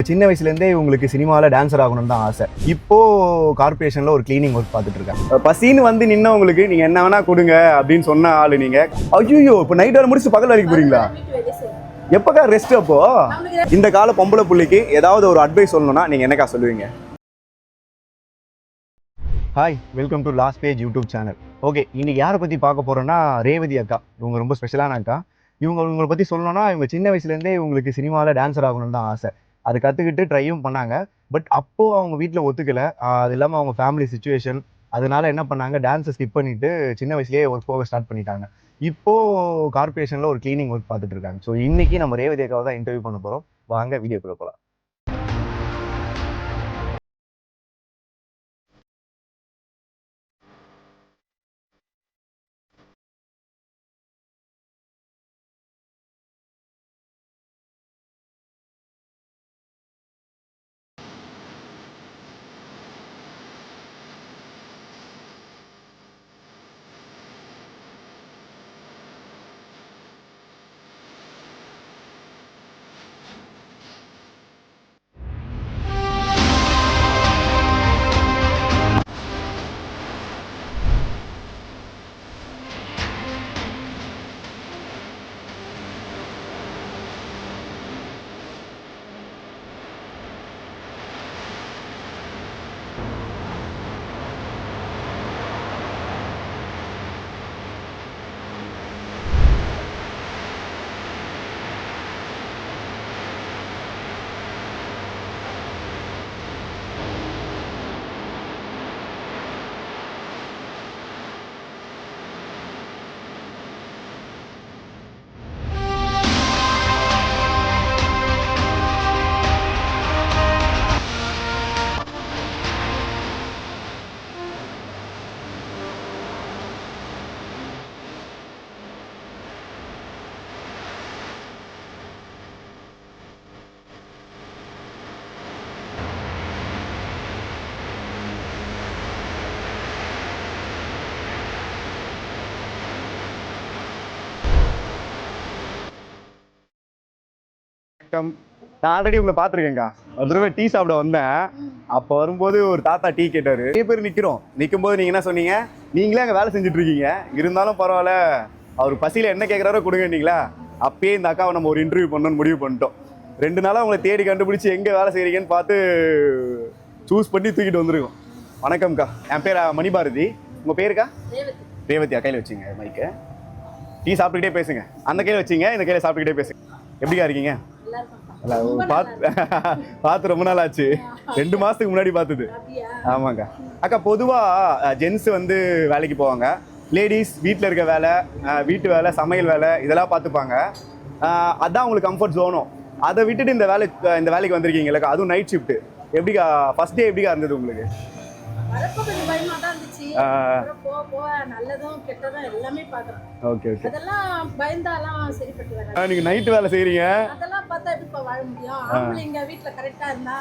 சின்ன வயசுலேருந்தே உங்களுக்கு சினிமாவில் டான்ஸர் ஆகணும்னு தான் ஆசை. இப்போ கார்பரேஷனில் ஒரு கிளீனிங் ஒர்க் பார்த்துட்டு இருக்கேன். பசின்னு வந்து நின்னவங்களுக்கு நீங்கள் என்ன வேணா கொடுங்க அப்படின்னு சொன்ன ஆள் நீங்கள். ஐயோ, இப்போ நைட் வேலை முடிச்சு பகல் வேலைக்கு போறீங்களா? எப்போக்கா ரெஸ்ட்? அப்போ இந்த கால பொம்பளை புள்ளிக்கு ஏதாவது ஒரு அட்வைஸ் சொல்லணும்னா நீங்கள் என்னக்கா சொல்லுவீங்க? Hi, welcome to last page YouTube channel. Okay, இன்னைக்கு யாரை பற்றி பார்க்க போகிறோன்னா ரேவதி அக்கா. இவங்க ரொம்ப ஸ்பெஷலான அக்கா. இவங்களை பற்றி சொல்லணும்னா, இவங்க சின்ன வயசுலேருந்தே இவங்களுக்கு சினிமாவில் டான்ஸர் ஆகணும்னு தான் ஆசை. அதை கற்றுக்கிட்டு ட்ரையும் பண்ணாங்க. பட் அப்போது அவங்க வீட்டில் ஒத்துக்கலை. அது இல்லாமல் அவங்க ஃபேமிலி சுச்சுவேஷன், அதனால என்ன பண்ணாங்க, டான்ஸை ஸ்கிப் பண்ணிவிட்டு சின்ன வயசுலேயே ஒர்க் போக ஸ்டார்ட் பண்ணிட்டாங்க. இப்போது கார்பரேஷனில் ஒரு கிளீனிங் ஒர்க் பார்த்துட்டு இருக்காங்க. ஸோ இன்றைக்கி நம்ம ரேவதி அக்காவை தான் இன்டர்வியூ பண்ண போகிறோம். வாங்க வீடியோக்குள்ளே போகலாம். நான் ஆல்ரெடி உங்களை பார்த்துருக்கேங்க்கா. ஒரு தடவை டீ சாப்பிட வந்தேன். அப்போ வரும்போது ஒரு தாத்தா டீ கேட்டார். நிறைய பேர் நிற்கும்போது நீங்கள் என்ன சொன்னீங்க, நீங்களே அங்கே வேலை செஞ்சுட்டு இருக்கீங்க, இருந்தாலும் பரவாயில்ல, அவர் பசியில் என்ன கேட்குறாரோ கொடுங்கன்னீங்களா. அப்பயே இந்த அக்காவை நம்ம ஒரு இன்டர்வியூ பண்ணணும்னு முடிவு பண்ணிட்டோம். 2 நாளாக உங்களை தேடி கண்டுபிடிச்சி எங்கே வேலை செய்கிறீங்கன்னு பார்த்து சூஸ் பண்ணி தூக்கிட்டு வந்துருக்கோம். வணக்கம்க்கா, என் பேர் மணிபாரதி. உங்கள் பேருக்கா? ரேவதியா. கையில் வச்சுங்க மைக்கு. டீ சாப்பிட்டுக்கிட்டே பேசுங்க. அந்த கையில் வச்சிங்க, இந்த கையில் சாப்பிட்டுக்கிட்டே பேசுங்க. எப்படிக்கா இருக்கீங்க? பார்த்து ரொம்ப நாள் ஆச்சு. 2 மாசத்துக்கு முன்னாடி பார்த்தது. ஆமாங்க அக்கா. பொதுவாக ஜென்ஸ் வந்து வேலைக்கு போவாங்க, லேடிஸ் வீட்டில் இருக்க வேலை, வீட்டு வேலை, சமையல் வேலை இதெல்லாம் பார்த்துப்பாங்க. அதான் உங்களுக்கு கம்ஃபர்ட் ஜோனும். அதை விட்டுட்டு இந்த வேலைக்கு வந்திருக்கீங்களா? அதுவும் நைட் ஷிஃப்ட். எப்படிக்கா ஃபர்ஸ்ட் டே எப்படிக்கா இருந்தது உங்களுக்கு? பயமா தான் இருந்துச்சு. போக நல்லதும் கெட்டதும் எல்லாமே பார்க்கறோம். Okay okay. அதெல்லாம் பயந்தாலாம் சரிப்பட்டு வராது. நீங்க நைட் வேலை செய்றீங்க, அதெல்லாம் பார்த்தா எப்படி வாழ முடியும்? ஆம்பளைங்க வீட்ல கரெக்டா இருந்தா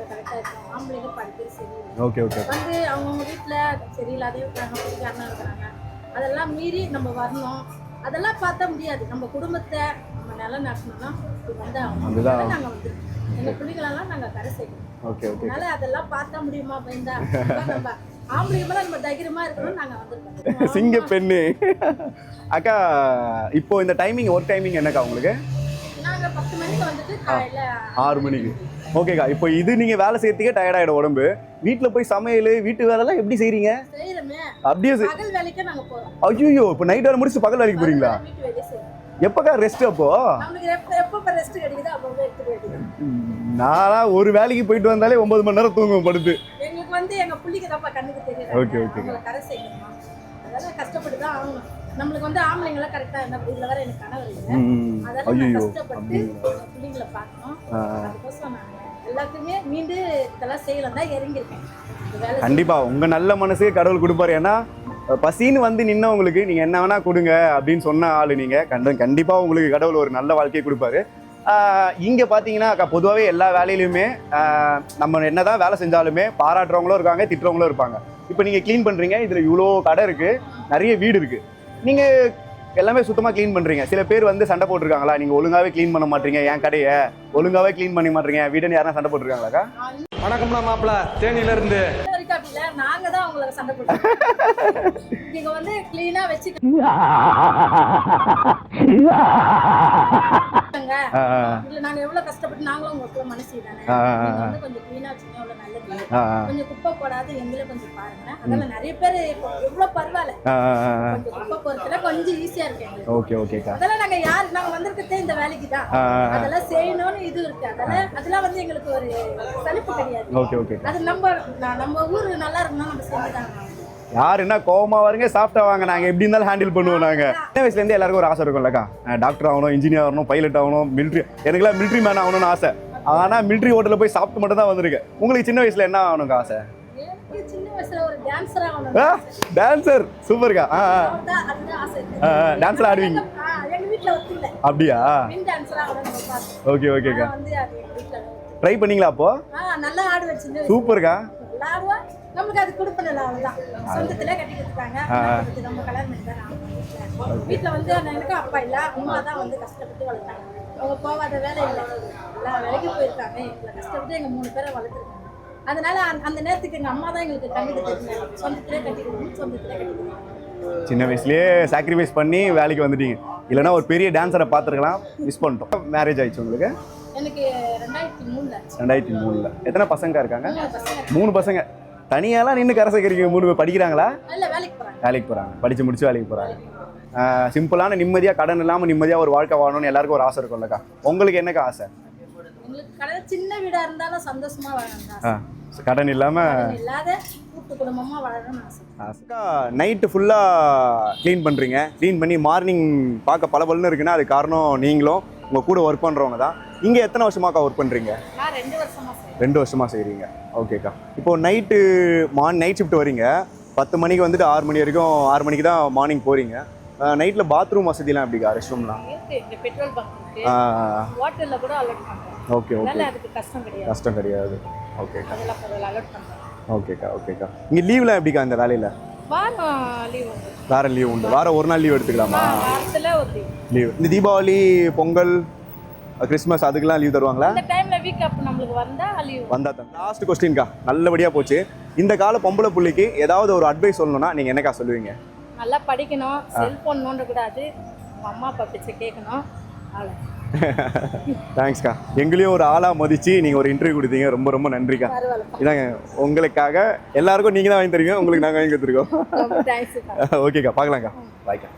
கரெக்டா இருக்கும். ஆம்பளைங்க படிக்கிறது சரி. Okay okay. வந்து அவங்க வீட்ல சரியில்லாதே இருக்காங்க, பிடிக்காம இருக்காங்க. அதெல்லாம் மீறி நம்ம வரணும். அதெல்லாம் பார்த்தா முடியாது. நம்ம குடும்பத்தை நம்ம நல்லா நடத்தணும்னா வந்து அவங்க நாங்க வந்து எங்க பிள்ளைகளெல்லாம் நாங்க கரை செய்யணும். Okay okay. அதனால அதெல்லாம் பார்த்தா முடியுமா பயந்தா? நம்ம ஆம்பளைங்க மேல நம்ம தைரியமா இருக்கணும். நாங்க வந்திருக்கோம். சிங்க பெண்ணு. அக்கா, இப்போ இந்த டைமிங், ஒர்க் டைமிங் என்னக்கா உங்களுக்கு? நாங்க 10 மணிக்கு வந்துட்டு காலையில 6 மணிக்கு. ஓகேக்கா. இப்போ இது நீங்க வேலை செய்யறதுக்கே டயர்ட் ஆயிடும் உடம்பு. வீட்டுல போய் சமையல், வீட்டு வேலை எல்லாம் எப்படி செய்றீங்க? செய்யறமே. அப்படியே பகல் வேலைக்கு நாங்க போறோம். ஐயோ, இப்போ நைட் வேலை முடிச்சு பகல் வேலைக்கு போறீங்களா? வீட்டு வேலையை செய்யறோம். எப்பக்கா ரெஸ்ட்? அப்போ நமக்கு எப்ப ரெஸ்ட் கிடைக்குதோ அப்போ எடுத்து வேண்டியது. நான் ஒரு வேலைக்கு போயிட்டு வந்தாலே 9 மணி நேரம் தூங்குவேன் படுத்து. எங்களுக்கு வந்து எங்க புள்ளிக்கு தான் கண்ணுக்கு தெரியும். Okay okay. அவங்கள கரை செய்யணும். அதனால கஷ்டப்பட்டு தான் ஆகணும். நம்மளுக்கு வந்து ஆம்பளைங்க எல்லாம் கரெக்டா இருந்தா இதுல வர எனக்கு கனவு இல்லை. அதனால கஷ்டப்பட்டு புள்ளிங்களை பார்க்கணும். அதுக்கோசம் நான் எல்லாத்தையுமே மீண்டு இதெல்லாம் செய்யலாம் தான் இறங்கியிருக்கேன். கண்டிப்பா உங்க நல்ல மனசே கடவுள் கொடுப்பாரு. ஏன்னா பசின்னு வந்து நின்னவங்களுக்கு நீங்க என்ன வேணா கொடுங்க அப்படின்னு சொன்ன ஆளு நீங்க. கண்டிப்பா உங்களுக்கு கடவுள் ஒரு நல்ல வாழ்க்கையை கொடுப்பாரு. இங்கே பார்த்தீங்கன்னா அக்கா, பொதுவாகவே எல்லா வேலையிலுமே நம்ம என்னதான் வேலை செஞ்சாலுமே பாராட்டுறவங்களும் இருக்காங்க, திட்டுறவங்களும் இருப்பாங்க. இப்போ நீங்கள் க்ளீன் பண்ணுறீங்க, இதில் இவ்வளோ கடை இருக்குது, நிறைய வீடு இருக்குது. நீங்கள் எல்லாமே சுத்தமாக க்ளீன் பண்ணுறீங்க. சில பேர் வந்து சண்டை போட்டிருக்காங்களா, நீங்கள் ஒழுங்காகவே க்ளீன் பண்ண மாட்டீங்க, என் கடையை ஒழுங்காகவே க்ளீன் பண்ண மாட்டீங்க வீடுன்னு யாரும் சண்டை போட்டிருக்காங்களாக்கா? வணக்கம்னா மாப்பிள்ள தேனியில இருந்து. நாங்க தான் அவங்களுக்கு சண்டை போடுறோம். நீங்க வந்து கிளீனா வச்சுக்கோங்க. இல்ல நாங்க எவ்வளவு கஷ்டப்பட்டு நாங்களும் உங்களுக்கு மனசு தானே. நீங்க வந்து கொஞ்சம் கிளீனா வச்சுக்கோங்க, அவ்வளவு நல்லது. கொஞ்சம் குப்பை போடாத எங்களை கொஞ்சம் பாருங்க. அதெல்லாம் நிறைய பேர் எவ்வளவு பரவாயில்ல, கொஞ்சம் குப்பை போறதுல கொஞ்சம் ஈஸியா இருக்கு. ஓகே ஓகேக்கா. அதெல்லாம் நாங்க வந்திருக்கதே இந்த வேலைக்கு தான். அதெல்லாம் செய்யணும்னு இது இருக்கு. அதெல்லாம் வந்து எங்களுக்கு ஒரு சலிப்பு கிடையாது. Okay okay. அது நம்ம ஊரு நல்லா இருக்கணும், நம்ம செஞ்சுதாங்க. யார் என்ன கோவமா வருங்க, சாப்பிட்டா வாங்க, நாங்கள் எப்படி இருந்தாலும் ஹேண்டில் பண்ணுவோம். நாங்கள் சின்ன வயசுலேருந்து எல்லாருக்கும் ஒரு ஆசை இருக்கும்லக்கா, டாக்டர் ஆகணும், இன்ஜினியர் ஆகணும், பைலட் ஆகணும், மிலிட்ரி. எனக்குலாம் மிலிட்ரி மேன் ஆகணும்னு ஆசை. ஆனால் மிலிட்ரி ஹோட்டலில் போய் சாப்பிட்டு மட்டும் தான் வந்திருக்கேன். உங்களுக்கு சின்ன வயசுல என்ன ஆகணுங்க ஆசை? சின்ன வயசுல ஒரு டான்சர் ஆகணும். டான்சர் சூப்பர்க்கா. டான்ஸ்ல ஆடுவீங்க? எங்க வீட்ல ஒத்துக்கல. அப்படியா? வின் டான்சர் ஆகணும். ஓகே ஓகேக்கா. வந்து அது வீட்ல ட்ரை பண்ணீங்களா அப்போ? நல்லா ஆடுவேன். சின்ன சூப்பர்க்கா. நல்லா ஆடுவா. நமக்கு அது கொடுப்பனல அவ்வளவுதான். சொந்தத்திலே கட்டி கொடுத்தாங்க. நம்ம கல்யாணம் பண்ணி தான் வீட்ல வந்து எனக்கு அப்பா இல்ல, அம்மா தான் வந்து கஷ்டப்பட்டு வளர்த்தாங்க. அவங்க போகாத வேலை இல்லை, எல்லா வேலைக்கும் போயிருக்காங்க. எங்களை கஷ்டப்பட்டு எங்க 3 பேரை வளர்த்துருக்காங்க. அதனால அந்த நேரத்துக்கு எங்க அம்மா தான் எங்களுக்கு கண்டிட்டு தெரிஞ்சாங்க. சொந்தத்திலே கட்டி கொடுக்கணும், சொந்தத்திலே கட்டி கொடுக்கணும். சின்ன வயசுலயே சாக்ரிஃபைஸ் பண்ணி வேலைக்கு வந்துட்டீங்க. இல்லைன்னா ஒரு பெரிய டான்ஸரை பார்த்துருக்கலாம், மிஸ் பண்ணிட்டோம். மேரேஜ் ஆயிடுச்சு உங்களுக்கு? எனக்கு 2003ல. 2003ல. எத்தனை பசங்க இருக்காங்க? 3 பசங்க. தனியாலாம் நின்று கரை சேர்க்குறீங்க? 3 பேர் படிக்கிறாங்களா? இல்ல வேலைக்கு போறாங்க. வேலைக்கு போகிறாங்க, படித்து முடிச்சு வேலைக்கு போகிறாங்க. சிம்பிளான நிம்மதியாக, கடன் இல்லாமல் நிம்மதியாக ஒரு வாழ்க்கை வாழணும்னு எல்லாருக்கும் ஒரு ஆசை இருக்கும்லக்கா. உங்களுக்கு என்னக்கா ஆசை? எங்களுக்கு கடை சின்ன வீடா இருந்தாலும் சந்தோஷமா வாழணும். கடன் இல்லாமல் இல்லாத கூட்டு குடும்பமா வாழணும்னு ஆசை. நைட்டு ஃபுல்லாக க்ளீன் பண்ணுறீங்க. க்ளீன் பண்ணி மார்னிங் பார்க்க பளபளன்னு இருக்குன்னா அது காரணம் நீங்களும் உங்கள் கூட ஒர்க் பண்ணுறவங்க தான். இங்கே எத்தனை வருஷமாக்கா ஒர்க் பண்ணுறீங்க? நான் 2 வருஷமா செய்றேன். 2 வருஷமா செய்கிறீங்க. ஓகேக்கா. இப்போது நைட் ஷிஃப்ட் வரீங்க, 10 மணிக்கு வந்துட்டு 6 மணி வரைக்கும், 6 மணிக்கு தான் மார்னிங் போகிறீங்க. நைட்டில் பாத்ரூம் வசதிலாம் எப்படிக்கா? ரெஸ்ட்ரூம்லாம் இருக்கு. இங்க பெட்ரோல் பங்க் இருக்கு. ஹோட்டல்ல கூட அலோட் பண்றோம். Okay okay. அதனால அதுக்கு கஷ்டம் கிடையாது. கஷ்டம் கிடையாது. ஓகேக்கா. அதெல்லாம் பரவாயில்ல, அலோட் பண்றோம். ஓகேக்கா ஓகேக்கா. இங்கே லீவ்லாம் எப்படிக்கா இந்த வேலையில்? வாரம் லீவ் உண்டு. வேறு லீவ் உண்டு? வாரம் ஒரு நாள் லீவ் எடுத்துக்கலாமா? வாரத்துல ஒரு லீவ். இந்த தீபாவளி, பொங்கல், கிறிஸ்மஸ் அதுக்கெல்லாம் லீவ் தருவாங்களா? இந்த டைம்ல வீக் அப் நம்மளுக்கு வந்தா தான். லாஸ்ட் கொஸ்டின்க்கா, நல்லபடியாக போச்சு. இந்த கால பொம்பளை புள்ளிக்கு ஏதாவது ஒரு அட்வைஸ் சொல்லணும்னா நீங்கள் என்னக்கா சொல்லுவீங்க? நல்லா படிக்கணும், செல்போன் நோண்ட கூடாது, அம்மா அப்பா பேச்சை கேட்கணும். தேங்க்ஸ்க்கா. எங்களையும் ஒரு ஆளாக மதிச்சு நீங்கள் ஒரு இன்டர்வியூ கொடுத்தீங்க, ரொம்ப ரொம்ப நன்றிக்கா. இதாங்க உங்களுக்காக எல்லாருக்கும் நீங்கள் தான் வாங்கி தருவீங்க, உங்களுக்கு நாங்கள் வாங்கி கொடுத்துருக்கோம். ஓகேக்கா, பார்க்கலாங்க்கா. பாய்க்கா.